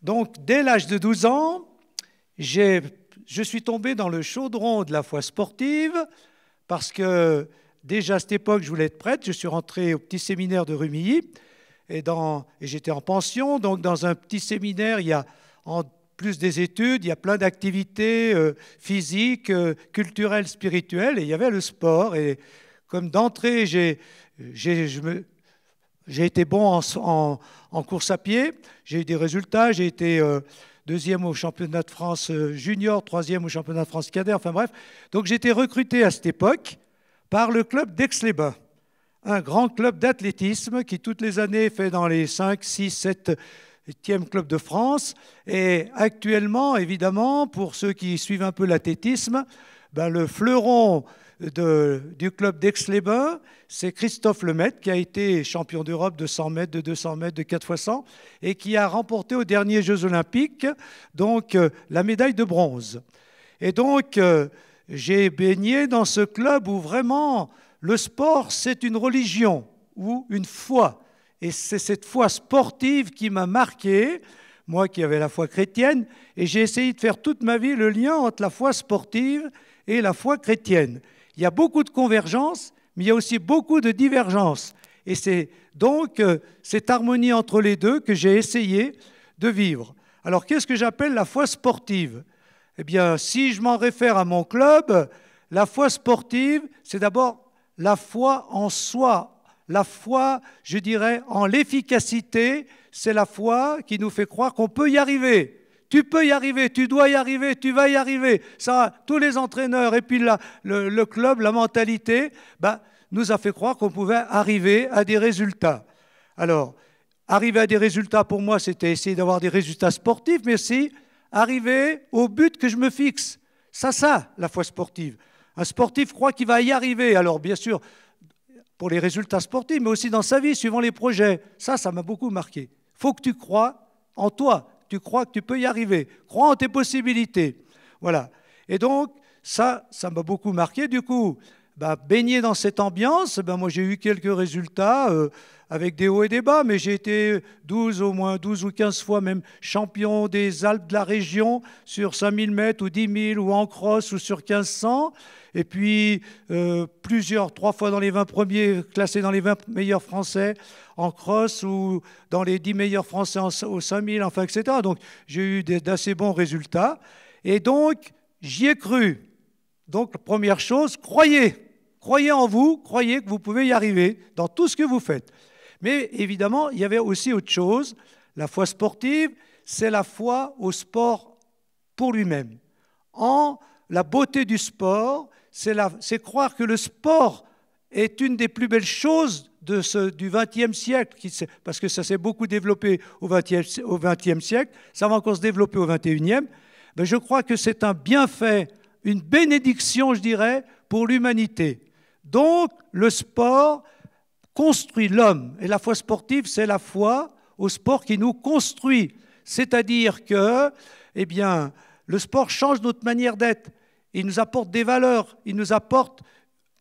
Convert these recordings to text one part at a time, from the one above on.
Donc, dès l'âge de 12 ans, je suis tombé dans le chaudron de la foi sportive parce que déjà à cette époque, je voulais être prêtre. Je suis rentré au petit séminaire de Rumilly et j'étais en pension. Donc, dans un petit séminaire, il y a, en plus des études, il y a plein d'activités physiques, culturelles, spirituelles. Et il y avait le sport. Et comme d'entrée, j'ai été bon en course à pied. J'ai eu des résultats. J'ai été deuxième au championnat de France junior, troisième au championnat de France cadet. Enfin bref. Donc j'ai été recruté à cette époque par le club d'Aix-les-Bains, un grand club d'athlétisme qui toutes les années fait dans les 5, 6, 7 e club de France. Et actuellement, évidemment, pour ceux qui suivent un peu l'athlétisme, ben le fleuron du club d'Aix-les-Bains, c'est Christophe Lemaitre, qui a été champion d'Europe de 100 mètres, de 200 mètres, de 4 x 100, et qui a remporté aux derniers Jeux Olympiques donc, la médaille de bronze. Et donc, j'ai baigné dans ce club où vraiment le sport, c'est une religion ou une foi. Et c'est cette foi sportive qui m'a marqué, moi qui avais la foi chrétienne, et j'ai essayé de faire toute ma vie le lien entre la foi sportive et la foi chrétienne. Il y a beaucoup de convergences, mais il y a aussi beaucoup de divergences. Et c'est donc cette harmonie entre les deux que j'ai essayé de vivre. Alors, qu'est-ce que j'appelle la foi sportive? Eh bien, si je m'en réfère à mon club, la foi sportive, c'est d'abord la foi en soi. La foi, je dirais, en l'efficacité, c'est la foi qui nous fait croire qu'on peut y arriver. Tu peux y arriver, tu dois y arriver, tu vas y arriver. Ça, tous les entraîneurs et puis le club, la mentalité, nous a fait croire qu'on pouvait arriver à des résultats. Alors, arriver à des résultats, pour moi, c'était essayer d'avoir des résultats sportifs, mais aussi arriver au but que je me fixe. Ça, la foi sportive. Un sportif croit qu'il va y arriver. Alors, bien sûr, pour les résultats sportifs, mais aussi dans sa vie, suivant les projets. Ça m'a beaucoup marqué. Il faut que tu crois en toi. Tu crois que tu peux y arriver. Crois en tes possibilités. Voilà. Et donc, ça m'a beaucoup marqué. Du coup, baigné dans cette ambiance, moi j'ai eu quelques résultats avec des hauts et des bas, mais j'ai été au moins 12 ou 15 fois même champion des Alpes de la région sur 5000 mètres ou 10 000 ou en cross ou sur 1500. Et puis, 3 fois dans les 20 premiers, classés dans les 20 meilleurs Français en cross ou dans les 10 meilleurs Français aux 5000, enfin, etc. Donc, j'ai eu d'assez bons résultats. Et donc, j'y ai cru. Donc, première chose, croyez. Croyez en vous, croyez que vous pouvez y arriver dans tout ce que vous faites. Mais évidemment, il y avait aussi autre chose. La foi sportive, c'est la foi au sport pour lui-même. En la beauté du sport, c'est croire que le sport est une des plus belles choses du XXe siècle, parce que ça s'est beaucoup développé au XXe siècle, ça va encore se développer au XXIe. Mais je crois que c'est un bienfait, une bénédiction, je dirais, pour l'humanité. Donc, le sport construit l'homme. Et la foi sportive, c'est la foi au sport qui nous construit. C'est-à-dire que, le sport change notre manière d'être. Il nous apporte des valeurs, il nous apporte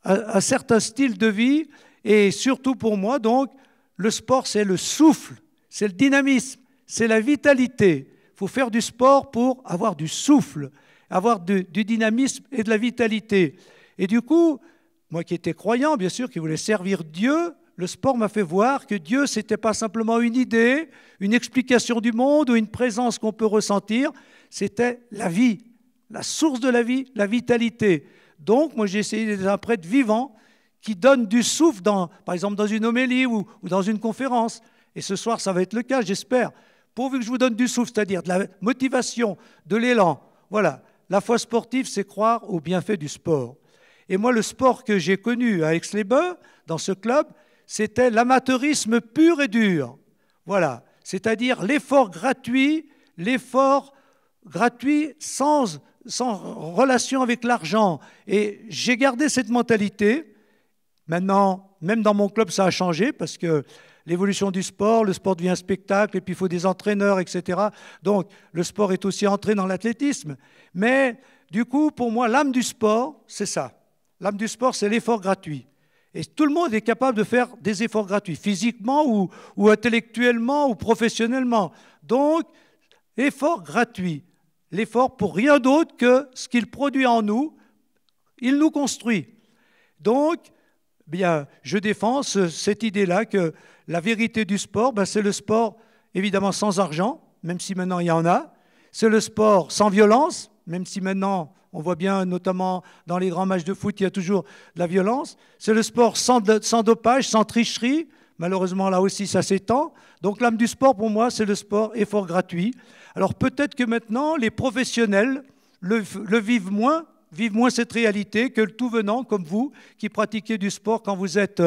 un certain style de vie. Et surtout pour moi, donc, le sport, c'est le souffle, c'est le dynamisme, c'est la vitalité. Il faut faire du sport pour avoir du souffle, avoir du dynamisme et de la vitalité. Et du coup, moi qui étais croyant, bien sûr, qui voulais servir Dieu, le sport m'a fait voir que Dieu, ce n'était pas simplement une idée, une explication du monde ou une présence qu'on peut ressentir, c'était la vie, la source de la vie, la vitalité. Donc, moi, j'ai essayé d'être un prêtre vivant qui donne du souffle, par exemple dans une homélie ou dans une conférence. Et ce soir, ça va être le cas, j'espère. Pourvu que je vous donne du souffle, c'est-à-dire de la motivation, de l'élan. Voilà, la foi sportive, c'est croire au bienfait du sport. Et moi, le sport que j'ai connu à Aix-les-Bains, dans ce club, c'était l'amateurisme pur et dur. Voilà, c'est-à-dire l'effort gratuit sans relation avec l'argent. Et j'ai gardé cette mentalité. Maintenant, même dans mon club, ça a changé parce que l'évolution du sport, le sport devient un spectacle et puis il faut des entraîneurs, etc. Donc, le sport est aussi entré dans l'athlétisme. Mais du coup, pour moi, l'âme du sport, c'est ça. L'âme du sport, c'est l'effort gratuit. Et tout le monde est capable de faire des efforts gratuits, physiquement ou intellectuellement ou professionnellement. Donc, effort gratuit. L'effort pour rien d'autre que ce qu'il produit en nous, il nous construit. Donc, bien, je défends cette idée-là que la vérité du sport, ben, c'est le sport évidemment sans argent, même si maintenant il y en a. C'est le sport sans violence, même si maintenant on voit bien, notamment dans les grands matchs de foot, il y a toujours de la violence. C'est le sport sans dopage, sans tricherie. Malheureusement, là aussi, ça s'étend. Donc l'âme du sport, pour moi, c'est le sport effort gratuit. Alors peut-être que maintenant, les professionnels le vivent moins cette réalité que le tout venant, comme vous, qui pratiquez du sport quand vous êtes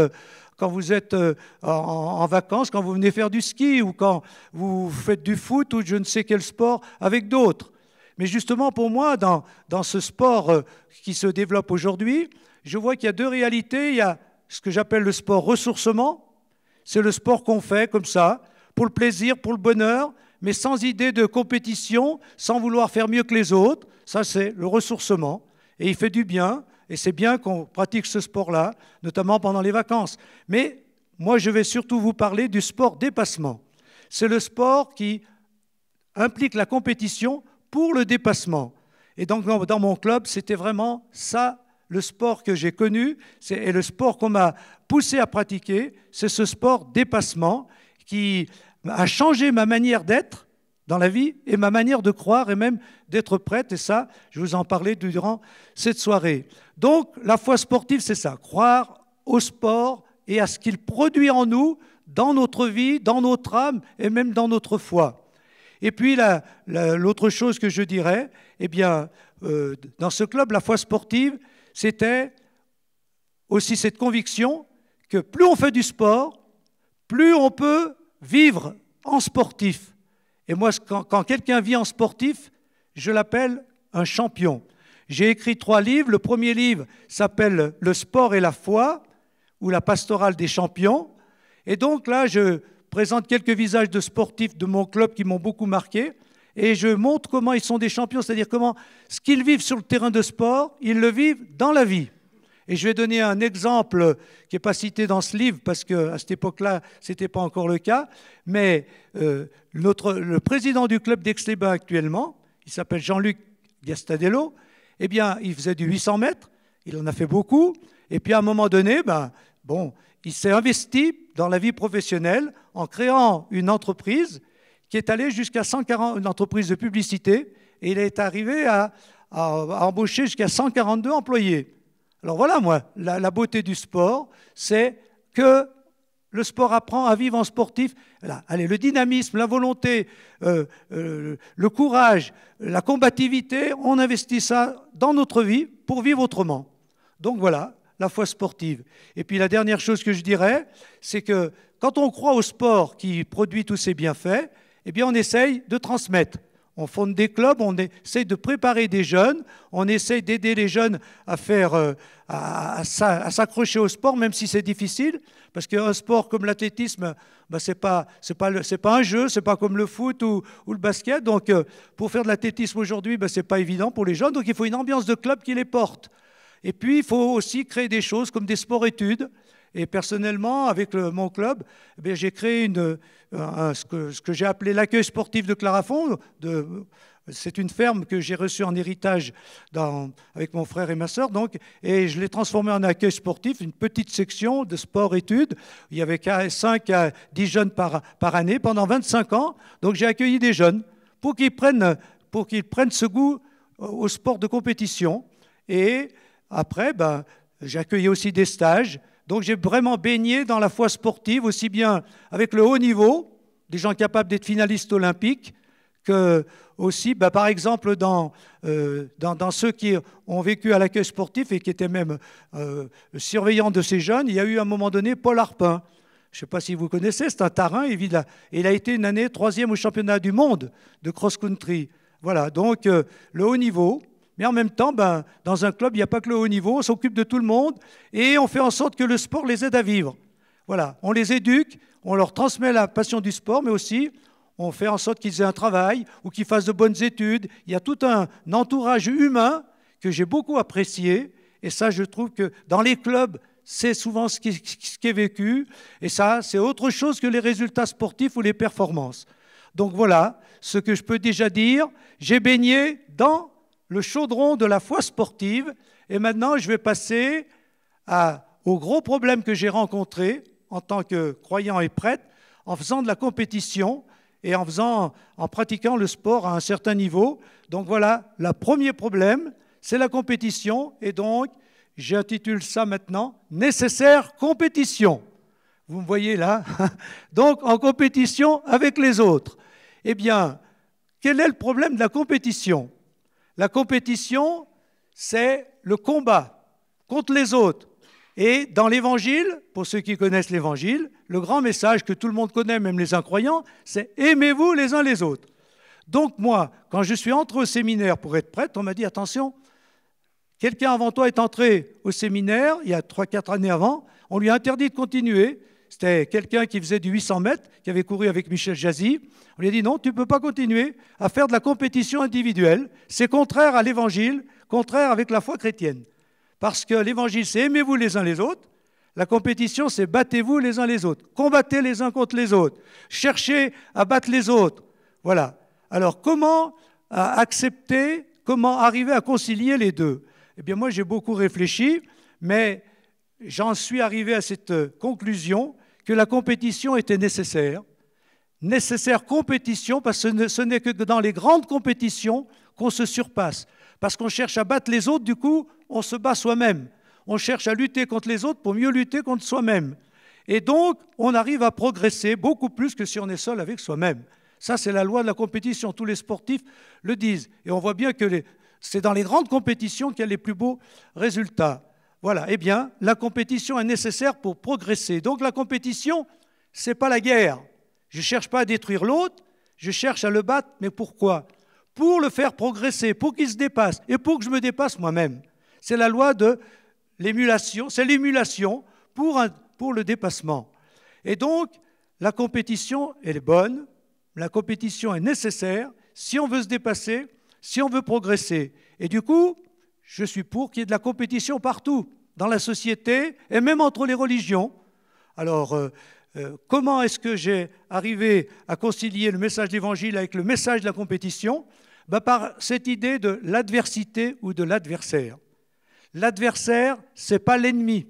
en vacances, quand vous venez faire du ski ou quand vous faites du foot ou je ne sais quel sport avec d'autres. Mais justement, pour moi, dans ce sport qui se développe aujourd'hui, je vois qu'il y a deux réalités. Il y a ce que j'appelle le sport ressourcement. C'est le sport qu'on fait comme ça, pour le plaisir, pour le bonheur, mais sans idée de compétition, sans vouloir faire mieux que les autres. Ça, c'est le ressourcement. Et il fait du bien. Et c'est bien qu'on pratique ce sport-là, notamment pendant les vacances. Mais moi, je vais surtout vous parler du sport dépassement. C'est le sport qui implique la compétition pour le dépassement. Et donc, dans mon club, c'était vraiment ça, le sport que j'ai connu, et le sport qu'on m'a poussé à pratiquer, c'est ce sport dépassement qui a changé ma manière d'être dans la vie et ma manière de croire et même d'être prête. Et ça, je vous en parlais durant cette soirée. Donc, la foi sportive, c'est ça, croire au sport et à ce qu'il produit en nous, dans notre vie, dans notre âme et même dans notre foi. Et puis, l'autre chose que je dirais, eh bien, dans ce club, la foi sportive, c'était aussi cette conviction que plus on fait du sport, plus on peut vivre en sportif. Et moi, quand quelqu'un vit en sportif, je l'appelle un champion. J'ai écrit 3 livres. Le premier livre s'appelle « Le sport et la foi » ou « La pastorale des champions ». Et donc là, je présente quelques visages de sportifs de mon club qui m'ont beaucoup marqué. Et je montre comment ils sont des champions, c'est-à-dire comment ce qu'ils vivent sur le terrain de sport, ils le vivent dans la vie. Et je vais donner un exemple qui n'est pas cité dans ce livre, parce qu'à cette époque-là, ce n'était pas encore le cas. Mais le président du club d'Aix-les-Bains actuellement, il s'appelle Jean-Luc Gastadello, eh bien, il faisait du 800 mètres, il en a fait beaucoup. Et puis à un moment donné, il s'est investi dans la vie professionnelle en créant une entreprise qui est allée jusqu'à 140, une entreprise de publicité, et il est arrivé à embaucher jusqu'à 142 employés. Alors voilà, moi, la beauté du sport, c'est que le sport apprend à vivre en sportif. Là, allez, le dynamisme, la volonté, le courage, la combativité, on investit ça dans notre vie pour vivre autrement. Donc voilà, la foi sportive. Et puis la dernière chose que je dirais, c'est que quand on croit au sport qui produit tous ces bienfaits, eh bien on essaye de transmettre. On fonde des clubs, on essaye de préparer des jeunes, on essaye d'aider les jeunes à s'accrocher au sport, même si c'est difficile, parce qu'un sport comme l'athlétisme, c'est pas un jeu, c'est pas comme le foot ou le basket. Donc, pour faire de l'athlétisme aujourd'hui, c'est pas évident pour les jeunes. Donc, il faut une ambiance de club qui les porte. Et puis, il faut aussi créer des choses comme des sports-études. Et personnellement, avec mon club, j'ai créé ce que j'ai appelé l'accueil sportif de Clarafond. C'est une ferme que j'ai reçue en héritage avec mon frère et ma sœur. Et je l'ai transformée en accueil sportif, une petite section de sport-études. Il y avait 5 à 10 jeunes par année pendant 25 ans. Donc j'ai accueilli des jeunes pour qu'ils prennent ce goût au sport de compétition. Et après, j'ai accueilli aussi des stages. Donc j'ai vraiment baigné dans la foi sportive, aussi bien avec le haut niveau, des gens capables d'être finalistes olympiques, que aussi, par exemple, dans ceux qui ont vécu à l'accueil sportif et qui étaient même surveillants de ces jeunes, il y a eu à un moment donné Paul Arpin. Je ne sais pas si vous connaissez, c'est un tarin, il a été une année 3e au championnat du monde de cross-country. Voilà, donc le haut niveau. Mais en même temps, dans un club, il n'y a pas que le haut niveau, on s'occupe de tout le monde et on fait en sorte que le sport les aide à vivre. Voilà, on les éduque, on leur transmet la passion du sport, mais aussi on fait en sorte qu'ils aient un travail ou qu'ils fassent de bonnes études. Il y a tout un entourage humain que j'ai beaucoup apprécié et ça, je trouve que dans les clubs, c'est souvent ce qui est vécu et ça, c'est autre chose que les résultats sportifs ou les performances. Donc voilà, ce que je peux déjà dire, j'ai baigné dans le chaudron de la foi sportive et maintenant je vais passer aux gros problèmes que j'ai rencontrés en tant que croyant et prêtre en faisant de la compétition et en pratiquant le sport à un certain niveau. Donc voilà, le premier problème, c'est la compétition et donc j'intitule ça maintenant « Nécessaire compétition ». Vous me voyez là? Donc en compétition avec les autres. Eh bien, quel est le problème de la compétition? La compétition, c'est le combat contre les autres. Et dans l'Évangile, pour ceux qui connaissent l'Évangile, le grand message que tout le monde connaît, même les incroyants, c'est « aimez-vous les uns les autres ». Donc moi, quand je suis entré au séminaire pour être prêtre, on m'a dit « attention, quelqu'un avant toi est entré au séminaire, il y a 3-4 années avant, on lui a interdit de continuer. C'était quelqu'un qui faisait du 800 mètres, qui avait couru avec Michel Jazzy. On lui a dit non, tu ne peux pas continuer à faire de la compétition individuelle. C'est contraire à l'Évangile, contraire avec la foi chrétienne. Parce que l'Évangile, c'est aimez-vous les uns les autres. La compétition, c'est battez-vous les uns les autres. Combattez les uns contre les autres. Cherchez à battre les autres. Voilà. Alors, comment accepter, comment arriver à concilier les deux? Eh bien, moi, j'ai beaucoup réfléchi, mais j'en suis arrivé à cette conclusion que la compétition était nécessaire. Nécessaire compétition, parce que ce n'est que dans les grandes compétitions qu'on se surpasse. Parce qu'on cherche à battre les autres, du coup, on se bat soi-même. On cherche à lutter contre les autres pour mieux lutter contre soi-même. Et donc, on arrive à progresser beaucoup plus que si on est seul avec soi-même. Ça, c'est la loi de la compétition. Tous les sportifs le disent. Et on voit bien que c'est dans les grandes compétitions qu'il y a les plus beaux résultats. Voilà, eh bien, la compétition est nécessaire pour progresser. Donc la compétition, ce n'est pas la guerre. Je ne cherche pas à détruire l'autre, je cherche à le battre, mais pourquoi? Pour le faire progresser, pour qu'il se dépasse, et pour que je me dépasse moi-même. C'est la loi de l'émulation, c'est l'émulation pour le dépassement. Et donc, la compétition, elle est bonne, la compétition est nécessaire si on veut se dépasser, si on veut progresser. Et du coup, je suis pour qu'il y ait de la compétition partout, dans la société et même entre les religions. Alors, comment est-ce que j'ai arrivé à concilier le message de l'Évangile avec le message de la compétition? Par cette idée de l'adversité ou de l'adversaire. L'adversaire, ce n'est pas l'ennemi.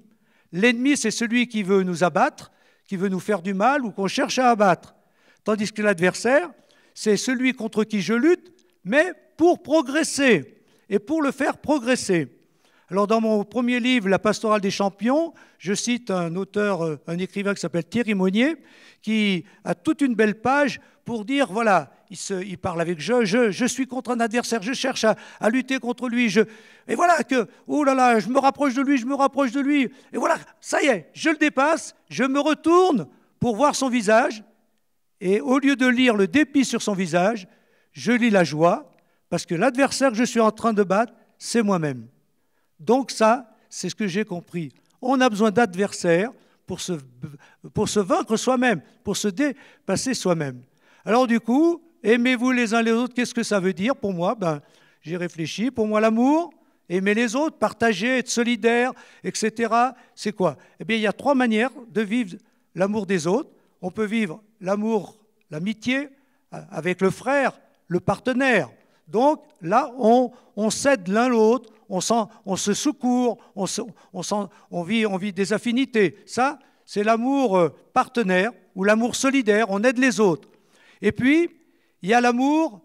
L'ennemi, c'est celui qui veut nous abattre, qui veut nous faire du mal ou qu'on cherche à abattre. Tandis que l'adversaire, c'est celui contre qui je lutte, mais pour progresser et pour le faire progresser. Alors dans mon premier livre, La pastorale des champions, je cite un auteur, un écrivain qui s'appelle Thierry Monnier, qui a toute une belle page pour dire, voilà, il parle avec je suis contre un adversaire, je cherche à lutter contre lui, et voilà que, oh là là, je me rapproche de lui, et voilà, ça y est, je le dépasse, je me retourne pour voir son visage, et au lieu de lire le dépit sur son visage, je lis la joie, parce que l'adversaire que je suis en train de battre, c'est moi-même. Donc ça, c'est ce que j'ai compris. On a besoin d'adversaires pour se vaincre soi-même, pour se dépasser soi-même. Alors du coup, aimez-vous les uns les autres, qu'est-ce que ça veut dire pour moi? J'ai réfléchi, pour moi l'amour, aimer les autres, partager, être solidaire, etc. C'est quoi? Eh bien, il y a 3 manières de vivre l'amour des autres. On peut vivre l'amour, l'amitié avec le frère, le partenaire. Donc là, on s'aide l'un l'autre, on se secourt, on vit des affinités. Ça, c'est l'amour partenaire ou l'amour solidaire, on aide les autres. Et puis, il y a l'amour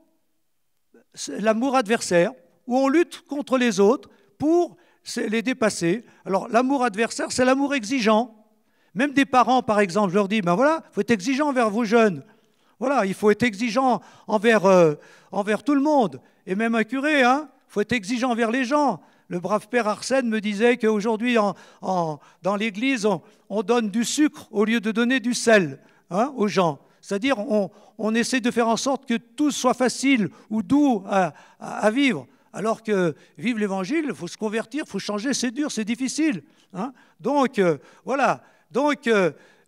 adversaire, où on lutte contre les autres pour les dépasser. Alors, l'amour adversaire, c'est l'amour exigeant. Même des parents, par exemple, je leur dis, voilà, il faut être exigeant envers vos jeunes. Voilà, il faut être exigeant envers tout le monde. Et même un curé, il faut être exigeant envers les gens. Le brave père Arsène me disait qu'aujourd'hui, dans l'église, on donne du sucre au lieu de donner du sel aux gens. C'est-à-dire, on essaie de faire en sorte que tout soit facile ou doux à vivre. Alors que vivre l'Évangile, il faut se convertir, il faut changer, c'est dur, c'est difficile. Donc, voilà. Donc,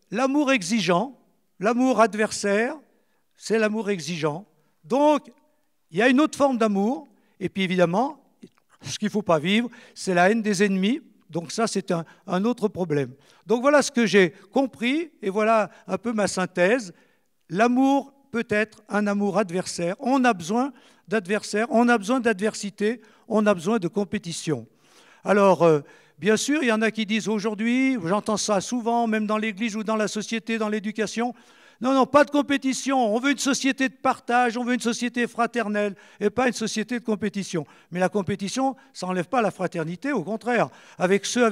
l'amour exigeant, l'amour adversaire, c'est l'amour exigeant. Donc, il y a une autre forme d'amour. Et puis, évidemment, ce qu'il ne faut pas vivre, c'est la haine des ennemis. Donc ça, c'est un autre problème. Donc voilà ce que j'ai compris, et voilà un peu ma synthèse. L'amour peut être un amour adversaire. On a besoin d'adversaires, on a besoin d'adversité, on a besoin de compétition. Alors, bien sûr, il y en a qui disent aujourd'hui, j'entends ça souvent, même dans l'Église ou dans la société, dans l'éducation, non, non, pas de compétition, on veut une société de partage, on veut une société fraternelle et pas une société de compétition. Mais la compétition, ça n'enlève pas la fraternité, au contraire. Avec ceux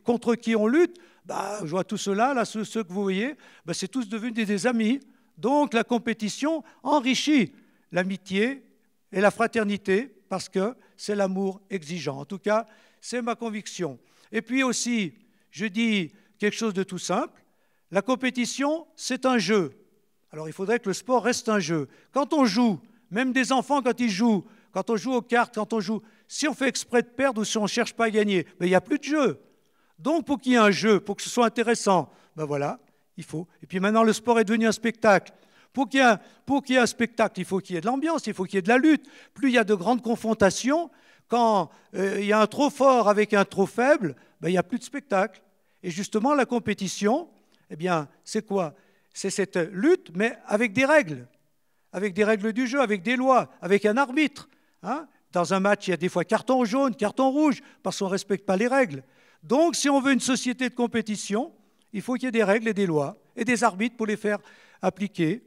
contre qui on lutte, bah, je vois tout cela, là, ceux que vous voyez, bah, c'est tous devenus des amis. Donc la compétition enrichit l'amitié et la fraternité parce que c'est l'amour exigeant. En tout cas, c'est ma conviction. Et puis aussi, je dis quelque chose de tout simple, la compétition, c'est un jeu. Alors il faudrait que le sport reste un jeu. Quand on joue, même des enfants quand ils jouent, quand on joue aux cartes, quand on joue, si on fait exprès de perdre ou si on ne cherche pas à gagner, ben, il n'y a plus de jeu. Donc pour qu'il y ait un jeu, pour que ce soit intéressant, ben voilà, il faut. Et puis maintenant, le sport est devenu un spectacle. Pour qu'il y ait un spectacle, il faut qu'il y ait de l'ambiance, il faut qu'il y ait de la lutte. Plus il y a de grandes confrontations, quand il y a un trop fort avec un trop faible, ben, il n'y a plus de spectacle. Et justement, la compétition, eh bien, c'est quoi? C'est cette lutte, mais avec des règles du jeu, avec des lois, avec un arbitre. Hein? Dans un match, il y a des fois carton jaune, carton rouge, parce qu'on ne respecte pas les règles. Donc, si on veut une société de compétition, il faut qu'il y ait des règles et des lois, et des arbitres pour les faire appliquer.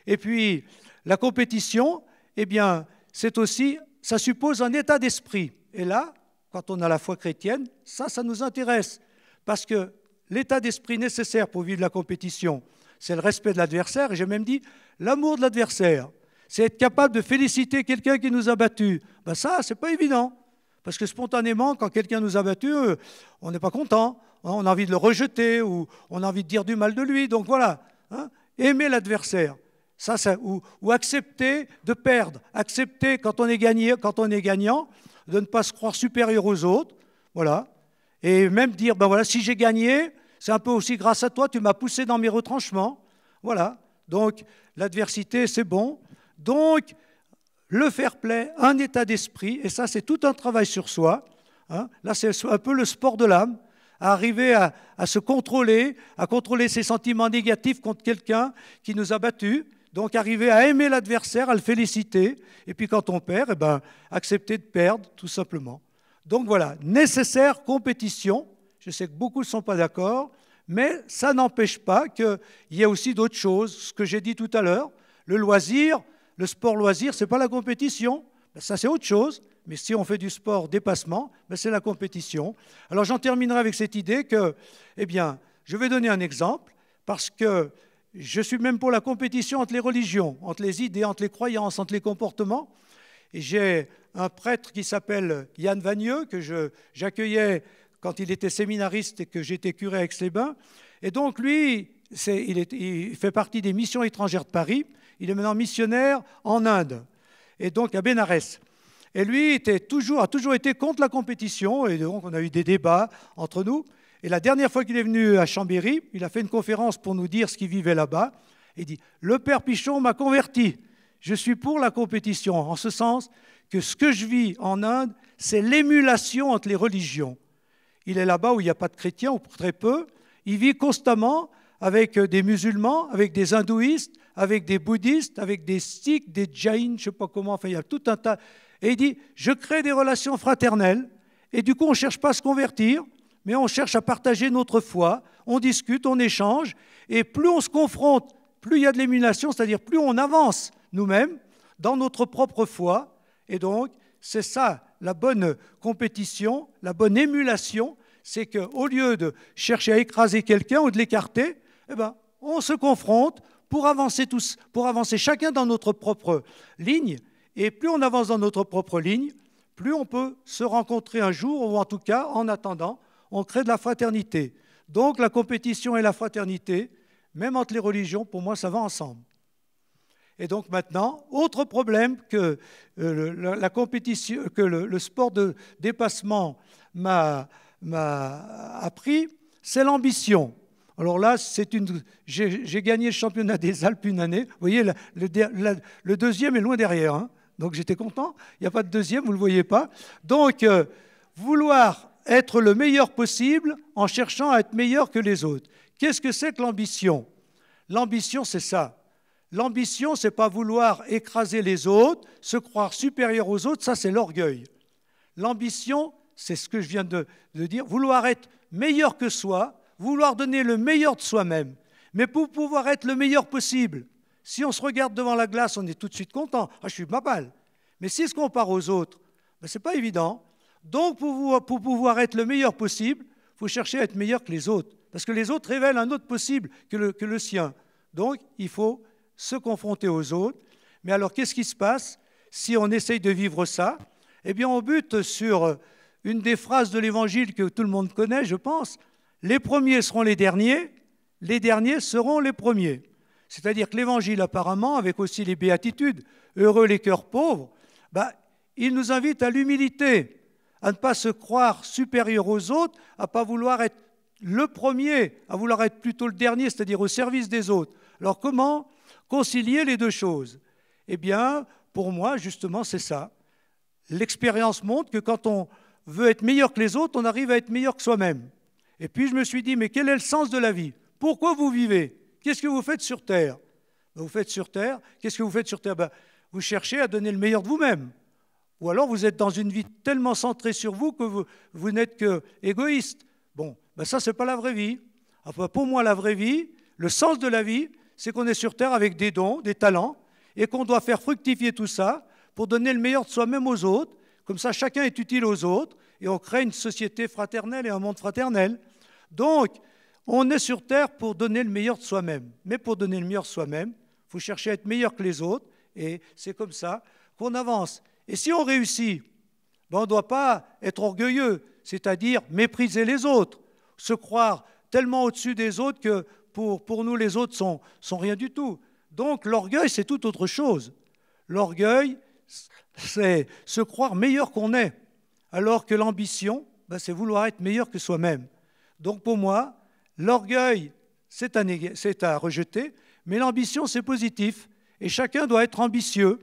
Et puis, la compétition, eh bien, c'est aussi, ça suppose un état d'esprit. Et là, quand on a la foi chrétienne, ça nous intéresse. Parce que l'état d'esprit nécessaire pour vivre la compétition, c'est le respect de l'adversaire, et j'ai même dit l'amour de l'adversaire. C'est être capable de féliciter quelqu'un qui nous a battus. Ben ça, c'est pas évident. Parce que spontanément, quand quelqu'un nous a battus, on n'est pas content. On a envie de le rejeter ou on a envie de dire du mal de lui. Donc voilà, hein, aimer l'adversaire. Ou accepter de perdre. Accepter quand on est gagnant, de ne pas se croire supérieur aux autres. Voilà. Et même dire, ben voilà, si j'ai gagné, c'est un peu aussi grâce à toi, tu m'as poussé dans mes retranchements. Voilà. Donc, l'adversité, c'est bon. Donc, le fair-play, un état d'esprit, et ça, c'est tout un travail sur soi. Hein. Là, c'est un peu le sport de l'âme, à arriver à se contrôler, à contrôler ses sentiments négatifs contre quelqu'un qui nous a battus. Donc, arriver à aimer l'adversaire, à le féliciter. Et puis, quand on perd, eh ben, accepter de perdre, tout simplement. Donc, voilà, nécessaire compétition. Je sais que beaucoup ne sont pas d'accord, mais ça n'empêche pas qu'il y ait aussi d'autres choses. Ce que j'ai dit tout à l'heure, le loisir, le sport loisir, ce n'est pas la compétition. Ben, ça, c'est autre chose. Mais si on fait du sport dépassement, ben, c'est la compétition. Alors, j'en terminerai avec cette idée que, eh bien, je vais donner un exemple, parce que je suis même pour la compétition entre les religions, entre les idées, entre les croyances, entre les comportements. Et j'ai un prêtre qui s'appelle Yann Vagneux, que j'accueillais quand il était séminariste et que j'étais curé à Aix-les-Bains. Et donc, lui, il fait partie des missions étrangères de Paris. Il est maintenant missionnaire en Inde, et donc à Bénarès. Et lui a toujours été contre la compétition, et donc on a eu des débats entre nous. Et la dernière fois qu'il est venu à Chambéry, il a fait une conférence pour nous dire ce qu'il vivait là-bas. Il dit « Le Père Pichon m'a converti. Je suis pour la compétition, en ce sens que ce que je vis en Inde, c'est l'émulation entre les religions. Il est là-bas où il n'y a pas de chrétiens, ou très peu. Il vit constamment avec des musulmans, avec des hindouistes, avec des bouddhistes, avec des sikhs, des jains, je ne sais pas comment, enfin il y a tout un tas. Et il dit, je crée des relations fraternelles, et du coup on ne cherche pas à se convertir, mais on cherche à partager notre foi, on discute, on échange, et plus on se confronte, plus il y a de l'émulation, c'est-à-dire plus on avance nous-mêmes dans notre propre foi, et donc c'est ça la bonne compétition, la bonne émulation, c'est qu'au lieu de chercher à écraser quelqu'un ou de l'écarter, eh ben, on se confronte pour avancer tous, pour avancer chacun dans notre propre ligne. Et plus on avance dans notre propre ligne, plus on peut se rencontrer un jour, ou en tout cas, en attendant, on crée de la fraternité. Donc la compétition et la fraternité, même entre les religions, pour moi, ça va ensemble. Et donc maintenant, autre problème que la compétition, que le sport de dépassement m'a appris, c'est l'ambition. Alors là, j'ai gagné le championnat des Alpes une année. Vous voyez, le deuxième est loin derrière. Hein. Donc j'étais content. Il n'y a pas de deuxième, vous ne le voyez pas. Donc, vouloir être le meilleur possible en cherchant à être meilleur que les autres. Qu'est-ce que c'est que l'ambition? L'ambition, c'est ça. L'ambition, ce n'est pas vouloir écraser les autres, se croire supérieur aux autres, ça c'est l'orgueil. L'ambition, c'est ce que je viens de dire, vouloir être meilleur que soi, vouloir donner le meilleur de soi-même. Mais pour pouvoir être le meilleur possible, si on se regarde devant la glace, on est tout de suite content. Ah, je suis pas mal. Mais si on se compare aux autres, ben, ce n'est pas évident. Donc, pour pouvoir être le meilleur possible, il faut chercher à être meilleur que les autres. Parce que les autres révèlent un autre possible que le sien. Donc, il faut se confronter aux autres. Mais alors, qu'est-ce qui se passe si on essaye de vivre ça? Eh bien, on bute sur une des phrases de l'Évangile que tout le monde connaît, je pense. Les premiers seront les derniers seront les premiers. C'est-à-dire que l'Évangile, apparemment, avec aussi les béatitudes, heureux les cœurs pauvres, ben, il nous invite à l'humilité, à ne pas se croire supérieur aux autres, à ne pas vouloir être le premier, à vouloir être plutôt le dernier, c'est-à-dire au service des autres. Alors comment concilier les deux choses? Eh bien, pour moi, justement, c'est ça. L'expérience montre que quand on veut être meilleur que les autres, on arrive à être meilleur que soi-même. Et puis je me suis dit, mais quel est le sens de la vie? Pourquoi vous vivez? Qu'est-ce que vous faites sur Terre? Vous faites sur Terre, qu'est-ce que vous faites sur Terre? Ben, vous cherchez à donner le meilleur de vous-même. Ou alors vous êtes dans une vie tellement centrée sur vous que vous n'êtes que égoïste. Bon, ben ça, ce n'est pas la vraie vie. Enfin, pour moi, la vraie vie, le sens de la vie, c'est qu'on est sur Terre avec des dons, des talents, et qu'on doit faire fructifier tout ça pour donner le meilleur de soi-même aux autres. Comme ça, chacun est utile aux autres, et on crée une société fraternelle et un monde fraternel. Donc, on est sur Terre pour donner le meilleur de soi-même. Mais pour donner le meilleur de soi-même, il faut chercher à être meilleur que les autres, et c'est comme ça qu'on avance. Et si on réussit, ben on ne doit pas être orgueilleux, c'est-à-dire mépriser les autres, se croire tellement au-dessus des autres que pour nous, les autres sont rien du tout. Donc l'orgueil, c'est tout autre chose. L'orgueil, c'est se croire meilleur qu'on est, alors que l'ambition, ben, c'est vouloir être meilleur que soi-même. Donc pour moi, l'orgueil, c'est à rejeter, mais l'ambition, c'est positif. Et chacun doit être ambitieux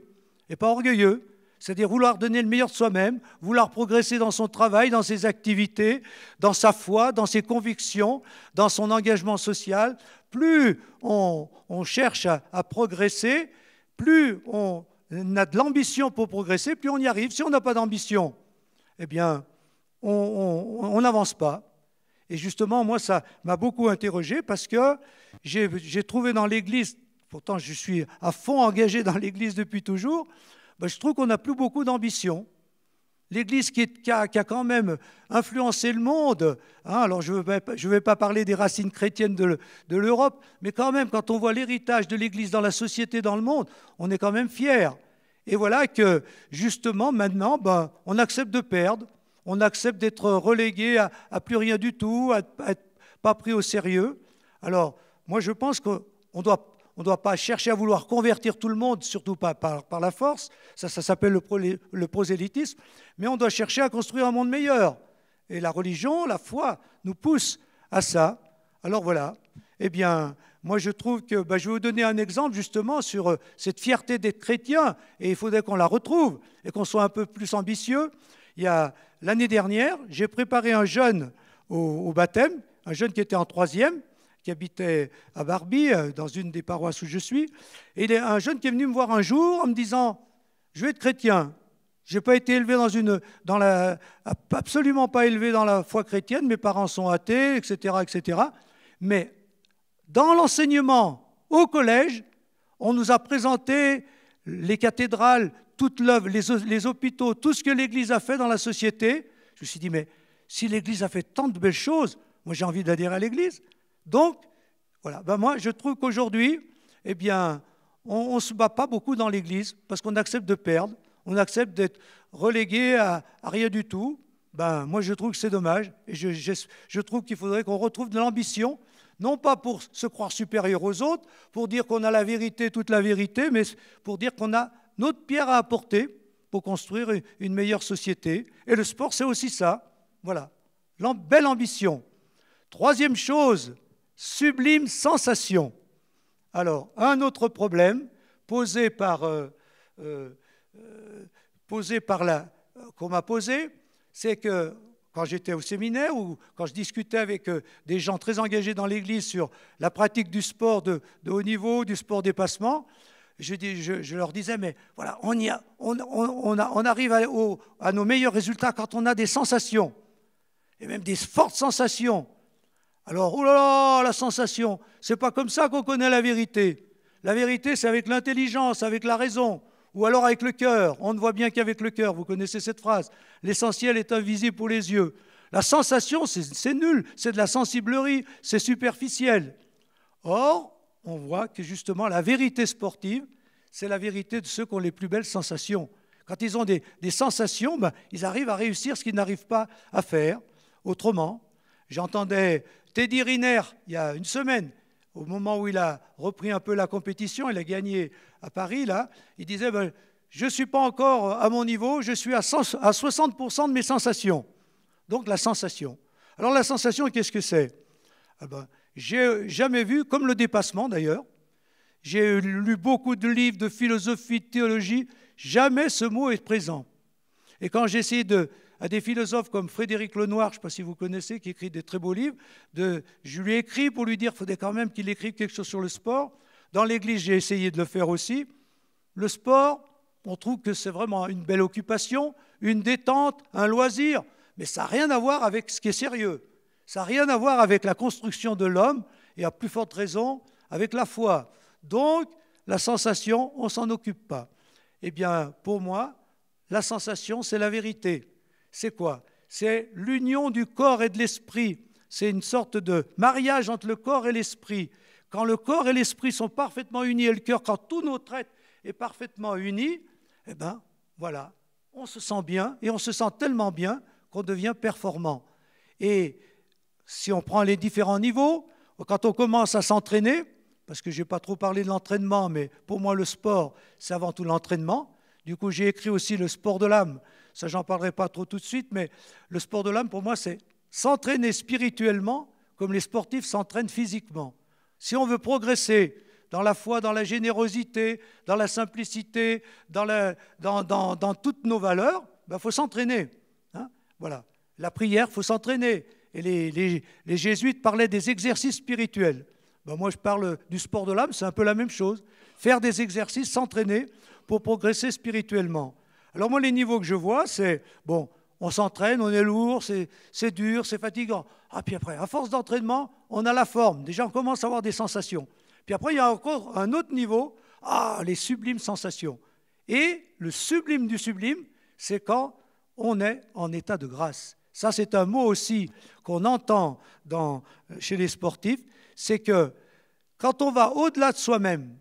et pas orgueilleux. C'est-à-dire vouloir donner le meilleur de soi-même, vouloir progresser dans son travail, dans ses activités, dans sa foi, dans ses convictions, dans son engagement social. Plus on cherche à progresser, plus on a de l'ambition pour progresser, plus on y arrive. Si on n'a pas d'ambition, eh bien, on n'avance pas. Et justement, moi, ça m'a beaucoup interrogé parce que j'ai trouvé dans l'Église, pourtant je suis à fond engagé dans l'Église depuis toujours, ben, je trouve qu'on n'a plus beaucoup d'ambition. L'Église qui a quand même influencé le monde, hein, alors je ne vais pas parler des racines chrétiennes de l'Europe, mais quand même, quand on voit l'héritage de l'Église dans la société, dans le monde, on est quand même fiers. Et voilà que, justement, maintenant, ben, on accepte de perdre, on accepte d'être relégué à plus rien du tout, à être pas pris au sérieux. Alors, moi, je pense qu'on ne doit pas chercher à vouloir convertir tout le monde, surtout pas par la force, ça s'appelle le prosélytisme, mais on doit chercher à construire un monde meilleur. Et la religion, la foi, nous pousse à ça. Alors voilà, eh bien, moi je trouve que, je vais vous donner un exemple justement sur cette fierté d'être chrétien, et il faudrait qu'on la retrouve, et qu'on soit un peu plus ambitieux. Il y a l'année dernière, j'ai préparé un jeune au baptême, un jeune qui était en 3e, qui habitait à Barbie, dans une des paroisses où je suis. Et il y a un jeune qui est venu me voir un jour en me disant « Je vais être chrétien. Je n'ai pas été élevé absolument pas élevé dans la foi chrétienne. Mes parents sont athées, etc., etc. Mais dans l'enseignement au collège, on nous a présenté les cathédrales, toute l'œuvre, les hôpitaux, tout ce que l'Église a fait dans la société. Je me suis dit, mais si l'Église a fait tant de belles choses, moi j'ai envie d'adhérer à l'Église. Donc, voilà, moi je trouve qu'aujourd'hui, eh bien, on ne se bat pas beaucoup dans l'Église parce qu'on accepte de perdre, on accepte d'être relégué à rien du tout. Moi je trouve que c'est dommage et je trouve qu'il faudrait qu'on retrouve de l'ambition, non pas pour se croire supérieur aux autres, pour dire qu'on a la vérité, toute la vérité, mais pour dire qu'on a notre pierre à apporter pour construire une meilleure société. Et le sport, c'est aussi ça. Voilà, belle ambition. Troisième chose, sublime sensation. Alors, un autre problème posé qu'on m'a posé, c'est que quand j'étais au séminaire ou quand je discutais avec des gens très engagés dans l'Église sur la pratique du sport de haut niveau, du sport dépassement, je leur disais, mais voilà, on arrive à nos meilleurs résultats quand on a des sensations, et même des fortes sensations. Alors, oh là là, la sensation, c'est pas comme ça qu'on connaît la vérité. La vérité, c'est avec l'intelligence, avec la raison, ou alors avec le cœur. On ne voit bien qu'avec le cœur, vous connaissez cette phrase. L'essentiel est invisible pour les yeux. La sensation, c'est nul, c'est de la sensiblerie, c'est superficiel. Or, on voit que justement la vérité sportive, c'est la vérité de ceux qui ont les plus belles sensations. Quand ils ont des sensations, ben, ils arrivent à réussir ce qu'ils n'arrivent pas à faire autrement. J'entendais Teddy Riner, il y a une semaine, au moment où il a repris un peu la compétition, il a gagné à Paris, là, il disait ben, je ne suis pas encore à mon niveau, je suis à 60% de mes sensations. Donc la sensation. Alors la sensation, qu'est-ce que c'est? Ah ben, j'ai jamais vu, comme le dépassement d'ailleurs, j'ai lu beaucoup de livres de philosophie, de théologie, jamais ce mot est présent. Et quand j'ai essayé à des philosophes comme Frédéric Lenoir, je ne sais pas si vous connaissez, qui écrit des très beaux livres, je lui ai écrit pour lui dire qu'il faudrait quand même qu'il écrive quelque chose sur le sport. Dans l'Église, j'ai essayé de le faire aussi. Le sport, on trouve que c'est vraiment une belle occupation, une détente, un loisir, mais ça n'a rien à voir avec ce qui est sérieux. Ça n'a rien à voir avec la construction de l'homme et à plus forte raison avec la foi. Donc, la sensation, on ne s'en occupe pas. Eh bien, pour moi, la sensation, c'est la vérité. C'est quoi? C'est l'union du corps et de l'esprit. C'est une sorte de mariage entre le corps et l'esprit. Quand le corps et l'esprit sont parfaitement unis et le cœur, quand tout notre être est parfaitement uni, eh bien, voilà, on se sent bien et on se sent tellement bien qu'on devient performant. Et si on prend les différents niveaux, quand on commence à s'entraîner, parce que je n'ai pas trop parlé de l'entraînement, mais pour moi le sport, c'est avant tout l'entraînement. Du coup, j'ai écrit aussi le sport de l'âme. Ça, j'en parlerai pas trop tout de suite, mais le sport de l'âme, pour moi, c'est s'entraîner spirituellement comme les sportifs s'entraînent physiquement. Si on veut progresser dans la foi, dans la générosité, dans la simplicité, dans toutes nos valeurs, ben, faut s'entraîner. Hein, voilà. La prière, faut s'entraîner. Et les jésuites parlaient des exercices spirituels. Ben, moi, je parle du sport de l'âme, c'est un peu la même chose. Faire des exercices, s'entraîner pour progresser spirituellement. Alors moi, les niveaux que je vois, c'est, bon, on s'entraîne, on est lourd, c'est dur, c'est fatigant. Ah, puis après, à force d'entraînement, on a la forme. Déjà, on commence à avoir des sensations. Puis après, il y a encore un autre niveau, les sublimes sensations. Et le sublime du sublime, c'est quand on est en état de grâce. Ça, c'est un mot aussi qu'on entend chez les sportifs, c'est que quand on va au-delà de soi-même,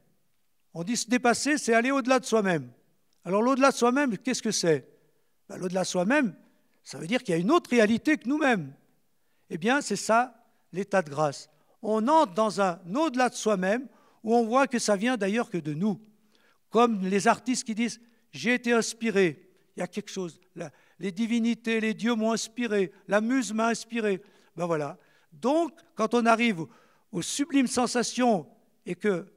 on dit se dépasser, c'est aller au-delà de soi-même. Alors l'au-delà de soi-même, qu'est-ce que c'est? Ben, l'au-delà de soi-même, ça veut dire qu'il y a une autre réalité que nous-mêmes. Eh bien, c'est ça, l'état de grâce. On entre dans un au-delà de soi-même où on voit que ça vient d'ailleurs que de nous. Comme les artistes qui disent « j'ai été inspiré ». Il y a quelque chose. Les divinités, les dieux m'ont inspiré. La muse m'a inspiré. Ben voilà. Donc, quand on arrive aux sublimes sensations et que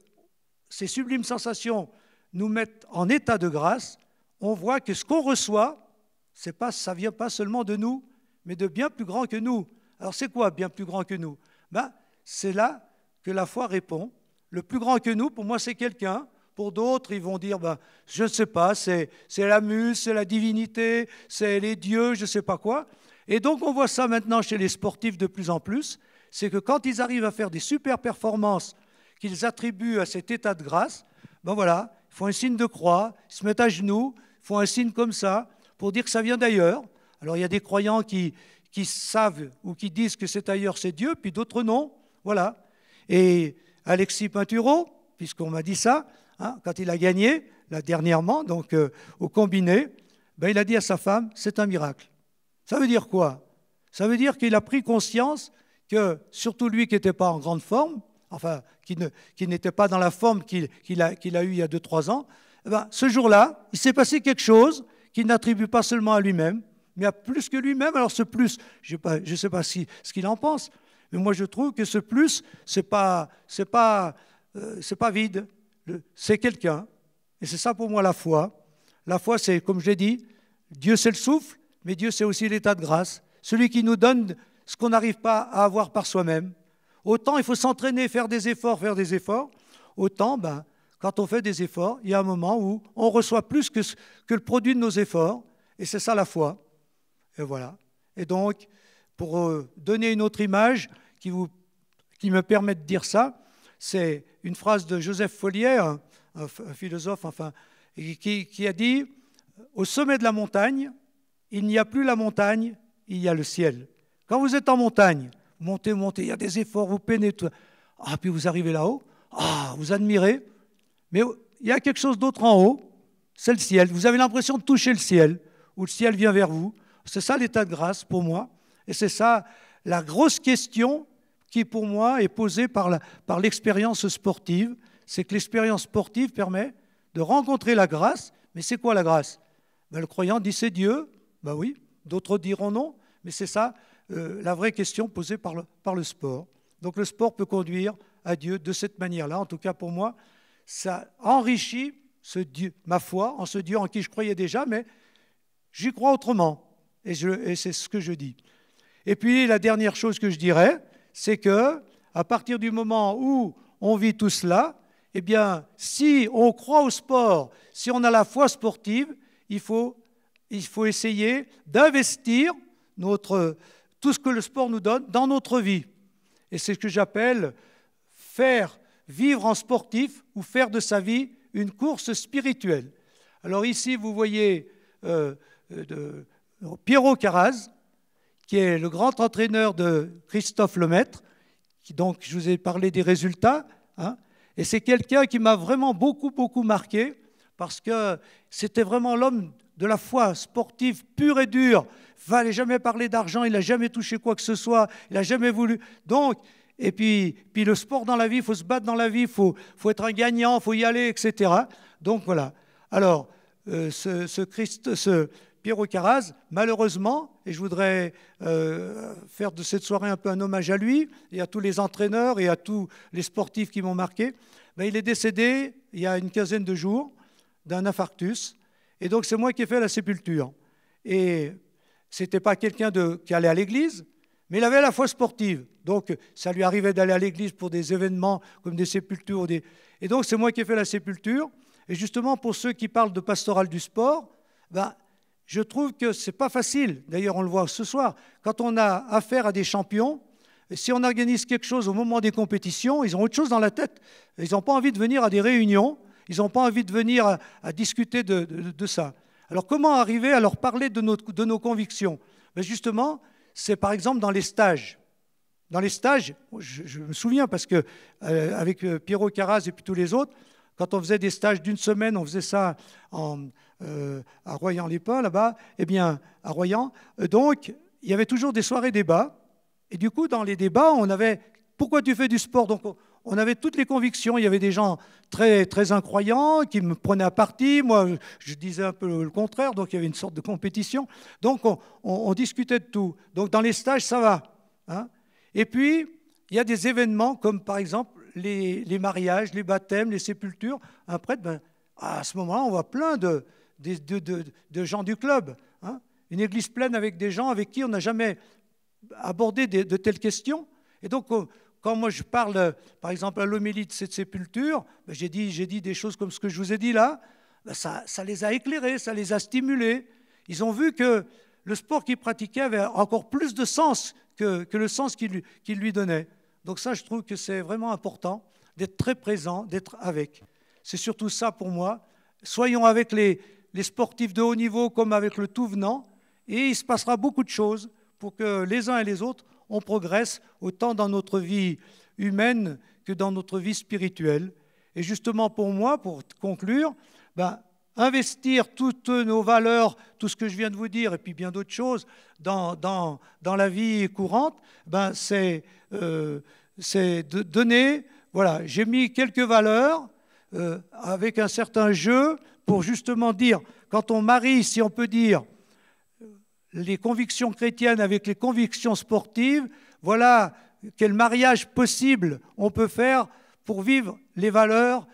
ces sublimes sensations nous mettent en état de grâce, on voit que ce qu'on reçoit, ça ne vient pas seulement de nous, mais de bien plus grand que nous. Alors c'est quoi bien plus grand que nous? Ben, c'est là que la foi répond. Le plus grand que nous, pour moi, c'est quelqu'un. Pour d'autres, ils vont dire, ben, je ne sais pas, c'est la muse, c'est la divinité, c'est les dieux, je ne sais pas quoi. Et donc on voit ça maintenant chez les sportifs de plus en plus, c'est que quand ils arrivent à faire des super performances qu'ils attribuent à cet état de grâce, ben voilà, ils font un signe de croix, ils se mettent à genoux, ils font un signe comme ça pour dire que ça vient d'ailleurs. Alors il y a des croyants qui savent ou qui disent que c'est ailleurs, c'est Dieu, puis d'autres non. Voilà. Et Alexis Pinturo, puisqu'on m'a dit ça, hein, quand il a gagné, là dernièrement, donc au combiné, ben, il a dit à sa femme, c'est un miracle. Ça veut dire quoi? Ça veut dire qu'il a pris conscience que, surtout lui qui n'était pas en grande forme, enfin, qui n'était pas dans la forme qu'il a eue il y a 2-3 ans, eh ben, ce jour-là, il s'est passé quelque chose qu'il n'attribue pas seulement à lui-même, mais à plus que lui-même. Alors ce plus, je ne sais pas ce qu'il en pense, mais moi je trouve que ce plus, c'est pas vide, c'est quelqu'un. Et c'est ça pour moi la foi. La foi, c'est, comme je l'ai dit, Dieu c'est le souffle, mais Dieu c'est aussi l'état de grâce. celui qui nous donne ce qu'on n'arrive pas à avoir par soi-même. Autant il faut s'entraîner, faire des efforts, autant quand on fait des efforts, il y a un moment où on reçoit plus que le produit de nos efforts, et c'est ça la foi. Et voilà. Et donc, pour donner une autre image qui me permet de dire ça, c'est une phrase de Joseph Folliet, un philosophe, qui a dit « Au sommet de la montagne, il n'y a plus la montagne, il y a le ciel. » Quand vous êtes en montagne, vous montez, il y a des efforts, vous pénétrez, puis vous arrivez là-haut, vous admirez, mais il y a quelque chose d'autre en haut, c'est le ciel. Vous avez l'impression de toucher le ciel, ou le ciel vient vers vous. C'est ça l'état de grâce pour moi, et c'est ça la grosse question qui pour moi est posée par l'expérience sportive, c'est que l'expérience sportive permet de rencontrer la grâce. Mais c'est quoi la grâce? Le croyant dit c'est Dieu, oui, d'autres diront non, mais c'est ça la vraie question posée par le sport. Donc le sport peut conduire à Dieu de cette manière-là, en tout cas pour moi, ça enrichit ma foi en ce Dieu en qui je croyais déjà, mais j'y crois autrement, et c'est ce que je dis. Et puis la dernière chose que je dirais, c'est que à partir du moment où on vit tout cela, eh bien, si on croit au sport, si on a la foi sportive, il faut essayer d'investir tout ce que le sport nous donne dans notre vie. Et c'est ce que j'appelle faire vivre en sportif ou faire de sa vie une course spirituelle. Alors ici, vous voyez Piero Caraz, qui est le grand entraîneur de Christophe Lemaître, donc je vous ai parlé des résultats, et c'est quelqu'un qui m'a vraiment beaucoup, beaucoup marqué, parce que c'était vraiment l'homme de la foi sportive pure et dure. Il ne fallait jamais parler d'argent, il n'a jamais touché quoi que ce soit, il n'a jamais voulu. Donc, et puis le sport dans la vie, il faut se battre dans la vie, il faut être un gagnant, il faut y aller, etc. Donc voilà. Alors, ce Piero Caraz, malheureusement, et je voudrais faire de cette soirée un peu un hommage à lui et à tous les entraîneurs et à tous les sportifs qui m'ont marqué, il est décédé il y a une quinzaine de jours d'un infarctus. Et donc c'est moi qui ai fait la sépulture. Et ce n'était pas quelqu'un qui allait à l'église, mais il avait la foi sportive. Donc ça lui arrivait d'aller à l'église pour des événements comme des sépultures. Et donc c'est moi qui ai fait la sépulture. Et justement, pour ceux qui parlent de pastoral du sport, je trouve que ce n'est pas facile. D'ailleurs, on le voit ce soir. Quand on a affaire à des champions, si on organise quelque chose au moment des compétitions, ils ont autre chose dans la tête. Ils n'ont pas envie de venir à des réunions. Ils n'ont pas envie de venir à discuter de ça. Alors, comment arriver à leur parler de nos convictions? Justement, c'est par exemple dans les stages. Dans les stages, je me souviens parce que avec Piero Caraz et puis tous les autres, quand on faisait des stages d'une semaine, on faisait ça à Royan-les-Pins, là-bas, à Royan. Donc, il y avait toujours des soirées débats. Et du coup, dans les débats, on avait « Pourquoi tu fais du sport ?» Donc, on avait toutes les convictions. Il y avait des gens très, très incroyants qui me prenaient à partie. Moi, je disais un peu le contraire. Donc, il y avait une sorte de compétition. Donc, on discutait de tout. Donc, dans les stages, ça va. Et puis, il y a des événements comme, par exemple, les mariages, les baptêmes, les sépultures. Un prêtre, à ce moment-là, on voit plein de gens du club. Une église pleine avec des gens avec qui on n'a jamais abordé de telles questions. Et donc, quand moi je parle, par exemple, à l'homélie de cette sépulture, j'ai dit des choses comme ce que je vous ai dit là, ça les a éclairés, ça les a stimulés. Ils ont vu que le sport qu'ils pratiquaient avait encore plus de sens que le sens qu'il lui donnait. Donc ça, je trouve que c'est vraiment important d'être très présent, d'être avec. C'est surtout ça pour moi. Soyons avec les sportifs de haut niveau comme avec le tout venant, et il se passera beaucoup de choses pour que les uns et les autres, on progresse autant dans notre vie humaine que dans notre vie spirituelle. Et justement pour moi, pour conclure, investir toutes nos valeurs, tout ce que je viens de vous dire, et puis bien d'autres choses, dans la vie courante, c'est de donner, voilà, j'ai mis quelques valeurs avec un certain jeu pour justement dire, quand on marie, si on peut dire, les convictions chrétiennes avec les convictions sportives, voilà quel mariage possible on peut faire pour vivre les valeurs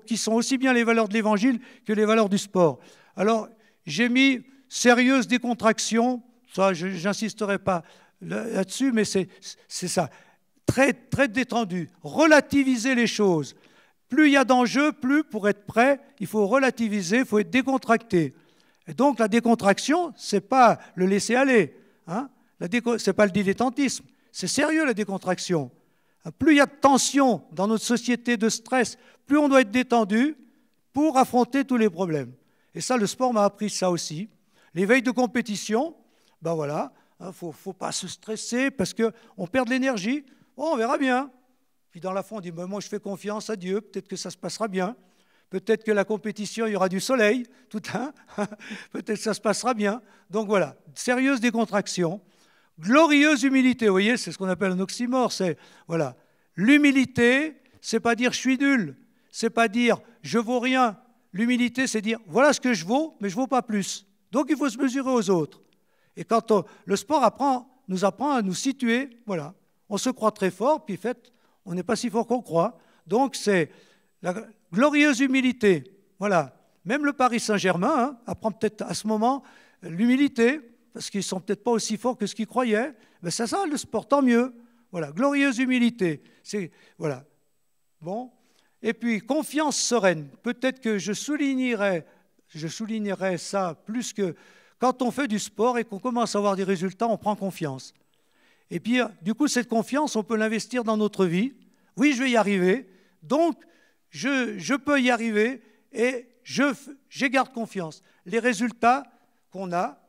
qui sont aussi bien les valeurs de l'Évangile que les valeurs du sport. Alors, j'ai mis sérieuse décontraction, Ça, je n'insisterai pas là-dessus, mais c'est ça. Très, très détendu. Relativiser les choses. Plus il y a d'enjeux, plus pour être prêt, il faut relativiser, il faut être décontracté. Et donc la décontraction, ce n'est pas le laisser-aller, hein, ce n'est pas le dilettantisme, c'est sérieux la décontraction. Plus il y a de tension dans notre société, de stress, plus on doit être détendu pour affronter tous les problèmes. Et ça, le sport m'a appris ça aussi. Les veilles de compétition, ben voilà, il ne faut pas se stresser parce qu'on perd de l'énergie. Oh, on verra bien. Puis dans la fin, on dit, ben moi je fais confiance à Dieu, peut-être que ça se passera bien. Peut-être que la compétition, il y aura du soleil, tout un. Peut-être que ça se passera bien. Donc voilà, sérieuse décontraction. Glorieuse humilité, vous voyez, c'est ce qu'on appelle un oxymore. C'est, voilà, l'humilité, c'est pas dire je suis nul, c'est pas dire je vaux rien. L'humilité, c'est dire voilà ce que je vaux, mais je ne vaux pas plus. Donc il faut se mesurer aux autres. Et quand le sport nous apprend à nous situer, voilà, on se croit très fort, puis en fait, on n'est pas si fort qu'on croit. Donc c'est la glorieuse humilité. Voilà. Même le Paris Saint-Germain apprend peut-être à ce moment l'humilité, parce qu'ils ne sont peut-être pas aussi forts que ce qu'ils croyaient. Mais c'est ça, le sport, tant mieux. Voilà, glorieuse humilité. Voilà. Bon. Et puis, confiance sereine. Peut-être que je soulignerai ça plus que quand on fait du sport et qu'on commence à avoir des résultats, on prend confiance. Et puis, du coup, cette confiance, on peut l'investir dans notre vie. Oui, je vais y arriver. Donc, je peux y arriver et je garde confiance. Les résultats qu'on a,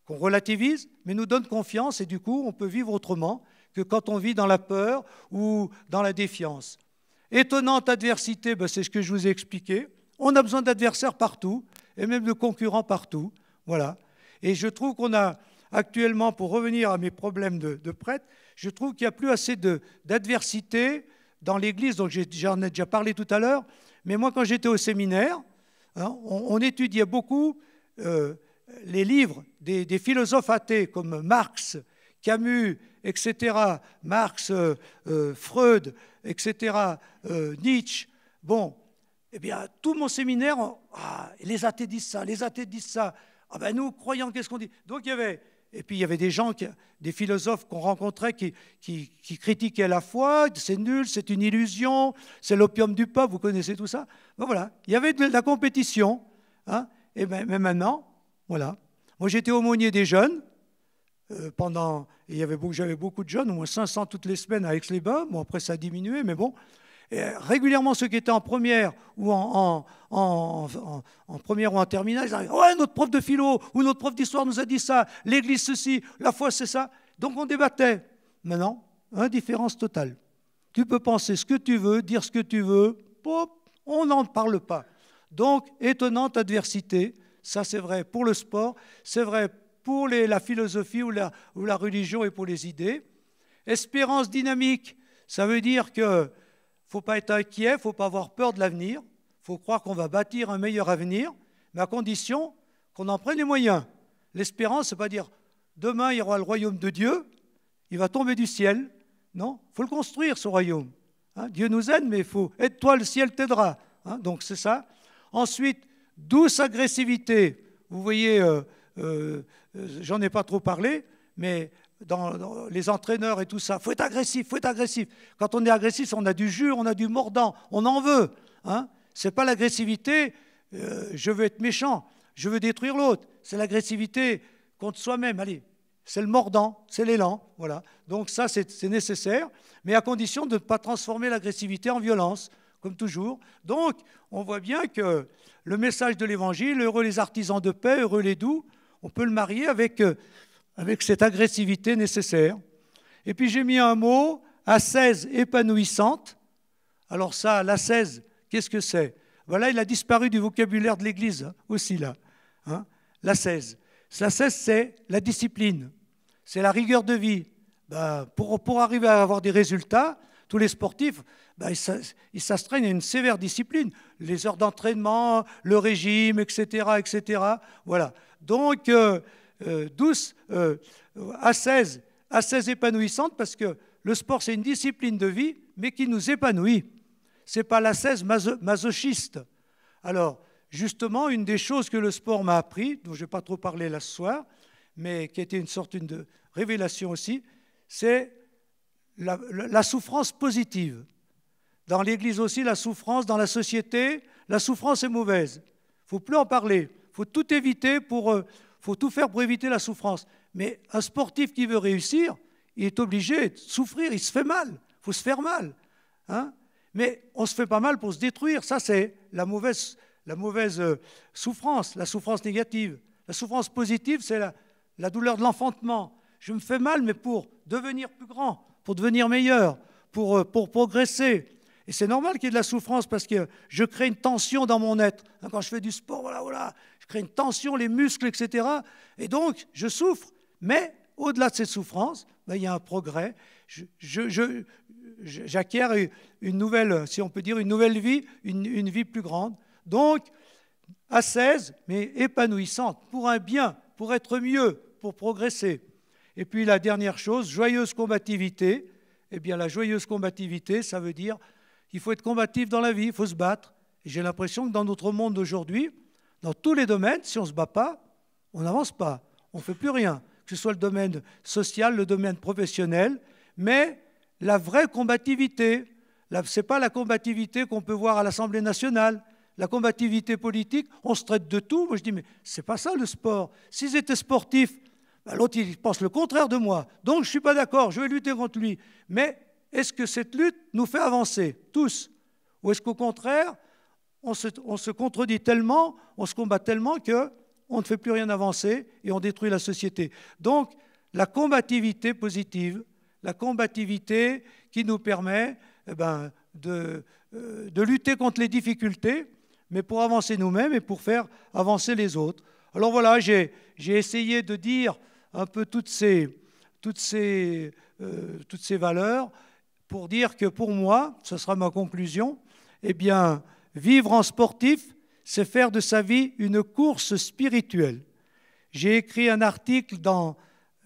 qu'on relativise, mais nous donnent confiance et du coup, on peut vivre autrement que quand on vit dans la peur ou dans la défiance. Étonnante adversité, ben c'est ce que je vous ai expliqué. On a besoin d'adversaires partout et même de concurrents partout. Voilà. Et je trouve qu'on a actuellement, pour revenir à mes problèmes de prêtre, je trouve qu'il n'y a plus assez d'adversité dans l'Église. Donc j'en ai déjà parlé tout à l'heure. Mais moi, quand j'étais au séminaire, hein, on étudiait beaucoup les livres des philosophes athées comme Marx, Camus, etc., Marx, Freud, etc., Nietzsche. Bon, eh bien, tout mon séminaire, les athées disent ça, les athées disent ça. Ah ben nous, croyants, qu'est-ce qu'on dit? Donc il y avait, et puis il y avait des gens, des philosophes qu'on rencontrait qui critiquaient la foi, c'est nul, c'est une illusion, c'est l'opium du peuple, vous connaissez tout ça. Ben voilà, il y avait de la compétition, hein, et ben, mais maintenant, voilà. Moi j'étais aumônier des jeunes, j'avais beaucoup de jeunes, au moins 500 toutes les semaines à Aix-les-Bains. Bon, après, ça a diminué, mais bon. Et régulièrement, ceux qui étaient en première ou en première ou en terminale, ils arrivent. Ouais, notre prof de philo ou notre prof d'histoire nous a dit ça. L'Église, ceci, la foi, c'est ça. Donc, on débattait. Maintenant, indifférence totale. Tu peux penser ce que tu veux, dire ce que tu veux. Pop, on n'en parle pas. Donc, étonnante adversité. Ça, c'est vrai pour le sport. C'est vrai pour la philosophie ou la religion et pour les idées. Espérance dynamique, ça veut dire qu'il ne faut pas être inquiet, il ne faut pas avoir peur de l'avenir, il faut croire qu'on va bâtir un meilleur avenir, mais à condition qu'on en prenne les moyens. L'espérance, ce n'est pas dire demain il y aura le royaume de Dieu, il va tomber du ciel. Non, il faut le construire, ce royaume. Hein, Dieu nous aide, mais il faut aide-toi, le ciel t'aidera. Hein, donc c'est ça. Ensuite, douce agressivité. Vous voyez, j'en ai pas trop parlé, mais dans les entraîneurs et tout ça, il faut être agressif, il faut être agressif. Quand on est agressif, on a du jus, on a du mordant, on en veut. Hein. Ce n'est pas l'agressivité, je veux être méchant, je veux détruire l'autre. C'est l'agressivité contre soi-même. Allez, c'est le mordant, c'est l'élan. Voilà. Donc ça, c'est nécessaire, mais à condition de ne pas transformer l'agressivité en violence, comme toujours. Donc, on voit bien que le message de l'Évangile, heureux les artisans de paix, heureux les doux, on peut le marier avec cette agressivité nécessaire. Et puis j'ai mis un mot, ascèse épanouissante. Alors ça, l'ascèse, qu'est-ce que c'est? Voilà, il a disparu du vocabulaire de l'Église hein, aussi là. Hein, l'ascèse. L'ascèse, c'est la discipline, c'est la rigueur de vie. Ben, pour arriver à avoir des résultats, tous les sportifs, ben, ils s'astreignent à une sévère discipline. Les heures d'entraînement, le régime, etc., etc. Voilà. Donc, douce, ascèse épanouissante, parce que le sport, c'est une discipline de vie, mais qui nous épanouit. Ce n'est pas l'ascèse masochiste. Alors, justement, une des choses que le sport m'a appris, dont je ne vais pas trop parler là ce soir, mais qui a été une sorte de révélation aussi, c'est la souffrance positive. Dans l'Église aussi, la souffrance, dans la société, la souffrance est mauvaise. Il ne faut plus en parler. Il faut tout éviter faut tout faire pour éviter la souffrance. Mais un sportif qui veut réussir, il est obligé de souffrir, il se fait mal. Il faut se faire mal. Hein? Mais on ne se fait pas mal pour se détruire. Ça, c'est la mauvaise souffrance, la souffrance négative. La souffrance positive, c'est la douleur de l'enfantement. Je me fais mal, mais pour devenir plus grand, pour devenir meilleur, pour progresser. Et c'est normal qu'il y ait de la souffrance parce que je crée une tension dans mon être. Quand je fais du sport, voilà, je crée une tension, les muscles, etc. Et donc, je souffre. Mais au-delà de cette souffrance, il y a un progrès. J'acquiers une nouvelle, si on peut dire, une nouvelle vie, une vie plus grande. Donc, ascèse, mais épanouissante, pour un bien, pour être mieux, pour progresser. Et puis la dernière chose, joyeuse combativité. Eh bien, la joyeuse combativité, ça veut dire qu'il faut être combatif dans la vie, il faut se battre. Et j'ai l'impression que dans notre monde d'aujourd'hui, dans tous les domaines, si on ne se bat pas, on n'avance pas, on ne fait plus rien. Que ce soit le domaine social, le domaine professionnel, mais la vraie combativité, ce n'est pas la combativité qu'on peut voir à l'Assemblée nationale. La combativité politique, on se traite de tout. Moi, je dis, mais ce n'est pas ça le sport. S'ils étaient sportifs, l'autre, il pense le contraire de moi. Donc, je ne suis pas d'accord, je vais lutter contre lui. Mais est-ce que cette lutte nous fait avancer, tous? Ou est-ce qu'au contraire, on se contredit tellement, on se combat tellement qu'on ne fait plus rien avancer et on détruit la société? Donc, la combativité positive, la combativité qui nous permet de lutter contre les difficultés, mais pour avancer nous-mêmes et pour faire avancer les autres. Alors voilà, j'ai essayé de dire un peu toutes ces valeurs pour dire que pour moi, ce sera ma conclusion, eh bien, vivre en sportif, c'est faire de sa vie une course spirituelle. J'ai écrit un article dans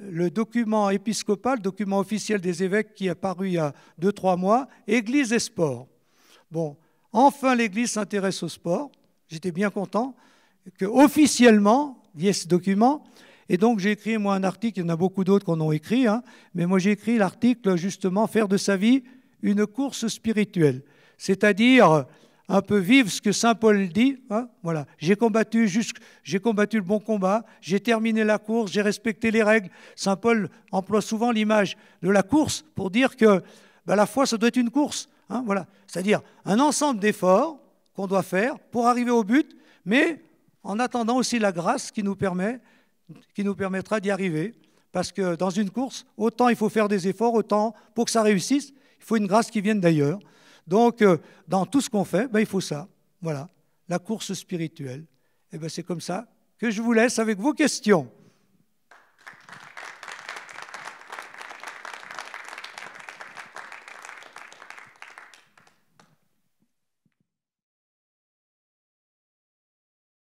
le document épiscopal, document officiel des évêques qui est paru il y a 2-3 mois, Église et sport. Bon, enfin l'Église s'intéresse au sport. J'étais bien content qu'officiellement, il y ait ce document. Et donc j'ai écrit moi un article, il y en a beaucoup d'autres qu'on a écrit, mais moi j'ai écrit l'article justement « Faire de sa vie une course spirituelle ». C'est-à-dire un peu vivre ce que saint Paul dit. Voilà. J'ai combattu le bon combat, j'ai terminé la course, j'ai respecté les règles. Saint Paul emploie souvent l'image de la course pour dire que la foi, ça doit être une course. Voilà. C'est-à-dire un ensemble d'efforts qu'on doit faire pour arriver au but, mais en attendant aussi la grâce qui nous permettra d'y arriver. Parce que dans une course, autant il faut faire des efforts, autant pour que ça réussisse, il faut une grâce qui vienne d'ailleurs. Donc, dans tout ce qu'on fait, il faut ça. Voilà, la course spirituelle. Et c'est comme ça que je vous laisse avec vos questions.